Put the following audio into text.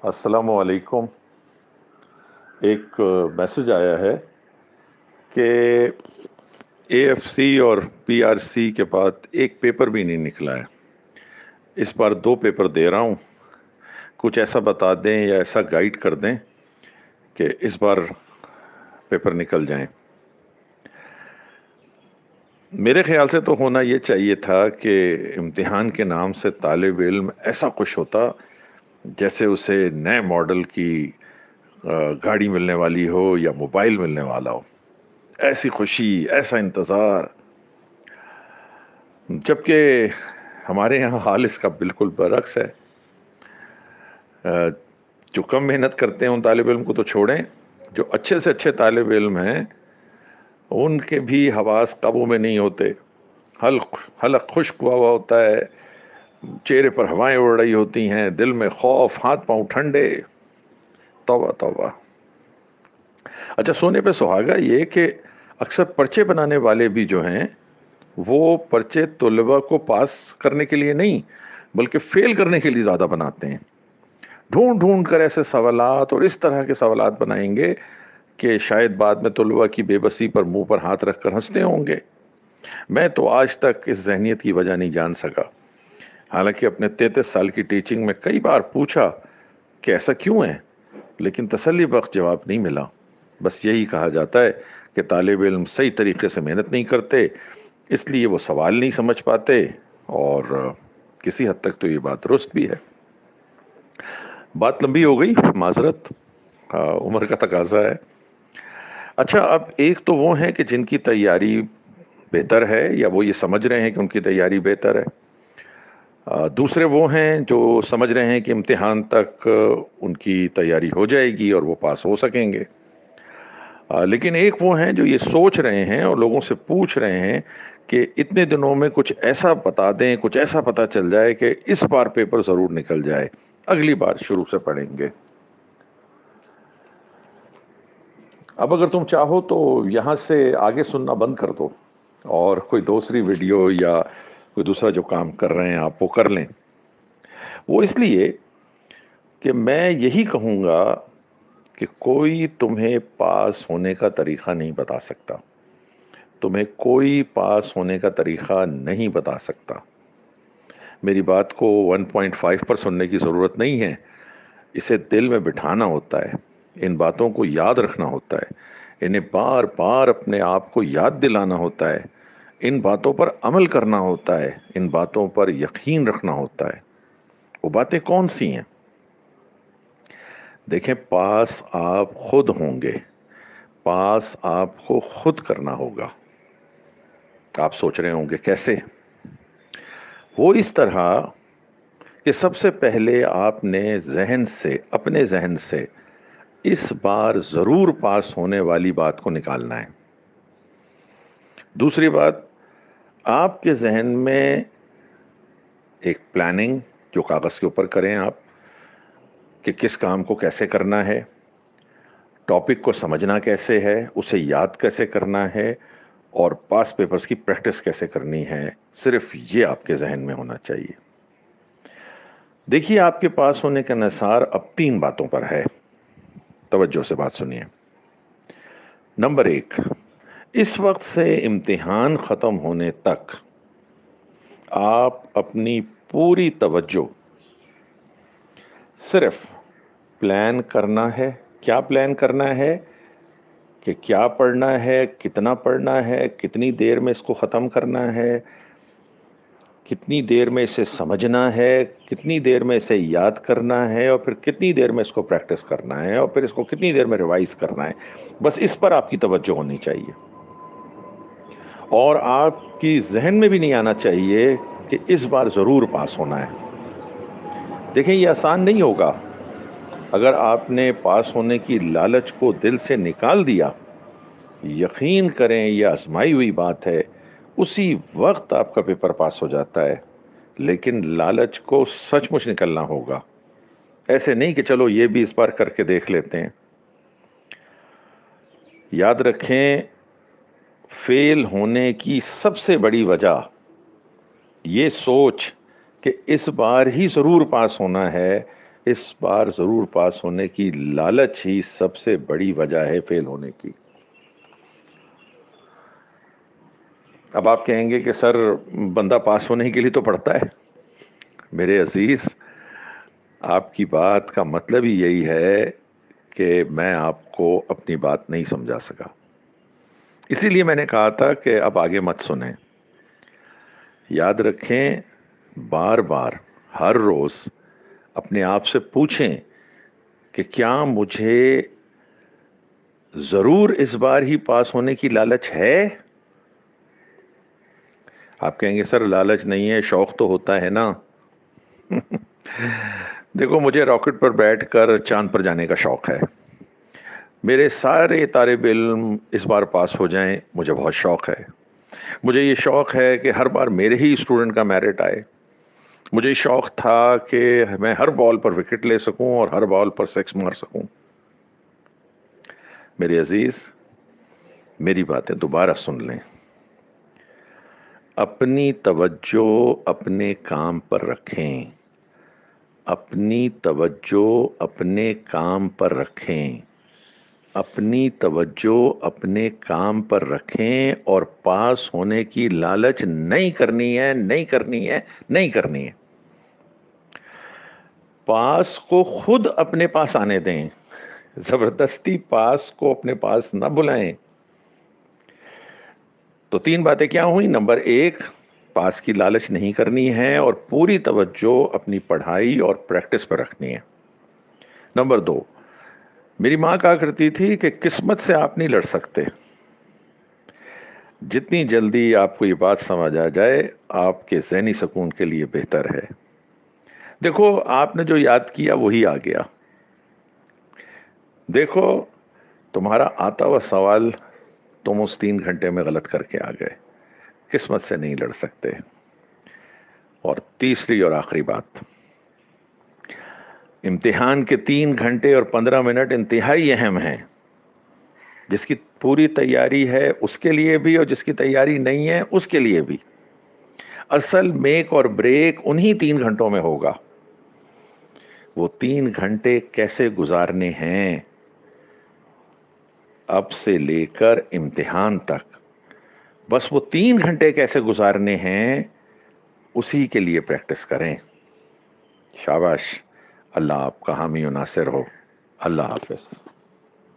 अस्सलाम वालेकुम। एक मैसेज आया है कि एएफसी और पीआरसी के बाद एक पेपर भी नहीं निकला है। इस बार 2 पेपर दे रहा हूँ, कुछ ऐसा बता दें या ऐसा गाइड कर दें कि इस बार पेपर निकल जाएं। मेरे ख्याल से तो होना ये चाहिए था कि इम्तिहान के नाम से तालिब इल्म ऐसा खुश होता जैसे उसे नए मॉडल की गाड़ी मिलने वाली हो या मोबाइल मिलने वाला हो। ऐसी खुशी, ऐसा इंतज़ार। जबकि हमारे यहाँ हाल इसका बिल्कुल बरक्स है। जो कम मेहनत करते हैं उन तालिब इल्म को तो छोड़ें, जो अच्छे से अच्छे तालिब इल्म हैं उनके भी हवास काबू में नहीं होते। हल्क हलक खुश्क हुआ होता है, चेहरे पर हवाएं उड़ रही होती हैं, दिल में खौफ, हाथ पांव ठंडे। तौबा तौबा। अच्छा, सोने पे सुहागा ये कि अक्सर पर्चे बनाने वाले भी जो हैं वो पर्चे तलबा को पास करने के लिए नहीं बल्कि फेल करने के लिए ज़्यादा बनाते हैं। ढूंढ ढूंढ कर ऐसे सवालात और इस तरह के सवालात बनाएंगे कि शायद बाद में तलबा की बेबसी पर मुंह पर हाथ रखकर हंसते होंगे। मैं तो आज तक इस जहनीत की वजह नहीं जान सका। हालांकि अपने 33 साल की टीचिंग में कई बार पूछा कि ऐसा क्यों है, लेकिन तसल्ली बख्श जवाब नहीं मिला। बस यही कहा जाता है कि तालिब इल्म सही तरीके से मेहनत नहीं करते, इसलिए वो सवाल नहीं समझ पाते। और किसी हद तक तो ये बात दुरुस्त भी है। बात लंबी हो गई, माजरत, उम्र का तकाजा है। अच्छा, अब एक तो वो हैं कि जिनकी तैयारी बेहतर है या वो ये समझ रहे हैं कि उनकी तैयारी बेहतर है। दूसरे वो हैं जो समझ रहे हैं कि इम्तिहान तक उनकी तैयारी हो जाएगी और वो पास हो सकेंगे। लेकिन एक वो हैं जो ये सोच रहे हैं और लोगों से पूछ रहे हैं कि इतने दिनों में कुछ ऐसा बता दें, कुछ ऐसा पता चल जाए कि इस बार पेपर जरूर निकल जाए, अगली बार शुरू से पढ़ेंगे। अब अगर तुम चाहो तो यहां से आगे सुनना बंद कर दो और कोई दूसरी वीडियो या कोई दूसरा जो काम कर रहे हैं आप वो कर लें। वो इसलिए कि मैं यही कहूंगा कि कोई तुम्हें पास होने का तरीका नहीं बता सकता। तुम्हें कोई पास होने का तरीका नहीं बता सकता। मेरी बात को 1.5 पर सुनने की ज़रूरत नहीं है, इसे दिल में बिठाना होता है, इन बातों को याद रखना होता है, इन्हें बार बार अपने आप को याद दिलाना होता है, इन बातों पर अमल करना होता है, इन बातों पर यकीन रखना होता है। वो बातें कौन सी हैं? देखें, पास आप खुद होंगे, पास आपको खुद करना होगा। आप सोच रहे होंगे कैसे? वो इस तरह कि सबसे पहले आपने जहन से, अपने जहन से इस बार जरूर पास होने वाली बात को निकालना है। दूसरी बात, आपके जहन में एक प्लानिंग जो कागज के ऊपर करें आप कि किस काम को कैसे करना है, टॉपिक को समझना कैसे है, उसे याद कैसे करना है और पास पेपर्स की प्रैक्टिस कैसे करनी है। सिर्फ ये आपके जहन में होना चाहिए। देखिए, आपके पास होने का निसार अब 3 बातों पर है। तवज्जो से बात सुनिए। नंबर 1, इस वक्त से इम्तिहान खत्म होने तक आप अपनी पूरी तवज्जो सिर्फ प्लान करना है। क्या प्लान करना है? कि क्या पढ़ना है, कितना पढ़ना है, कितनी देर में इसको ख़त्म करना है, कितनी देर में इसे समझना है, कितनी देर में इसे याद करना है और फिर कितनी देर में इसको प्रैक्टिस करना है और फिर इसको कितनी देर में रिवाइज करना है। बस इस पर आपकी तवज्जो होनी चाहिए और आपकी जहन में भी नहीं आना चाहिए कि इस बार ज़रूर पास होना है। देखें, ये आसान नहीं होगा। अगर आपने पास होने की लालच को दिल से निकाल दिया, यकीन करें यह आजमाई हुई बात है, उसी वक्त आपका पेपर पास हो जाता है। लेकिन लालच को सचमुच निकलना होगा, ऐसे नहीं कि चलो ये भी इस बार करके देख लेते हैं। याद रखें, फेल होने की सबसे बड़ी वजह ये सोच कि इस बार ही जरूर पास होना है, اس بار ضرور پاس ہونے کی لالچ ہی سب سے بڑی وجہ ہے فیل ہونے کی. اب آپ کہیں گے کہ سر بندہ پاس ہونے کے لیے تو پڑھتا ہے. میرے عزیز، آپ کی بات کا مطلب ہی یہی ہے کہ میں آپ کو اپنی بات نہیں سمجھا سکا. اسی لیے میں نے کہا تھا کہ اب آگے مت سنیں. یاد رکھیں، بار بار ہر روز اپنے آپ سے پوچھیں کہ کیا مجھے ضرور اس بار ہی پاس ہونے کی لالچ ہے؟ آپ کہیں گے سر لالچ نہیں ہے، شوق تو ہوتا ہے نا. دیکھو، مجھے راکٹ پر بیٹھ کر چاند پر جانے کا شوق ہے. میرے سارے طالب علم اس بار پاس ہو جائیں، مجھے بہت شوق ہے. مجھے یہ شوق ہے کہ ہر بار میرے ہی اسٹوڈنٹ کا میرٹ آئے. مجھے شوق تھا کہ میں ہر بال پر وکٹ لے سکوں اور ہر بال پر سکس مار سکوں. میرے عزیز، میری باتیں دوبارہ سن لیں. اپنی توجہ اپنے کام پر رکھیں. اپنی توجہ اپنے کام پر رکھیں. اپنی توجہ اپنے کام پر رکھیں اور پاس ہونے کی لالچ نہیں کرنی ہے، نہیں کرنی ہے، نہیں کرنی ہے. پاس کو خود اپنے پاس آنے دیں، زبردستی پاس کو اپنے پاس نہ بلائیں. تو 3 باتیں کیا ہوئیں؟ نمبر 1، پاس کی لالچ نہیں کرنی ہے اور پوری توجہ اپنی پڑھائی اور پریکٹس پر رکھنی ہے. نمبر 2، میری ماں کہا کرتی تھی کہ قسمت سے آپ نہیں لڑ سکتے. جتنی جلدی آپ کو یہ بات سمجھ آ جائے آپ کے ذہنی سکون کے لیے بہتر ہے. دیکھو، آپ نے جو یاد کیا وہی آ گیا. دیکھو، تمہارا آتا ہوا سوال تم اس 3 گھنٹے میں غلط کر کے آ گئے. قسمت سے نہیں لڑ سکتے. اور تیسری اور آخری بات، امتحان کے 3 گھنٹے اور 15 منٹ انتہائی اہم ہیں. جس کی پوری تیاری ہے اس کے لیے بھی اور جس کی تیاری نہیں ہے اس کے لیے بھی. اصل میک اور بریک انہی 3 گھنٹوں میں ہوگا. وہ 3 گھنٹے کیسے گزارنے ہیں اب سے لے کر امتحان تک، بس وہ 3 گھنٹے کیسے گزارنے ہیں اسی کے لیے پریکٹس کریں. شاباش. اللہ آپ کا حامی و ناصر ہو. اللہ حافظ.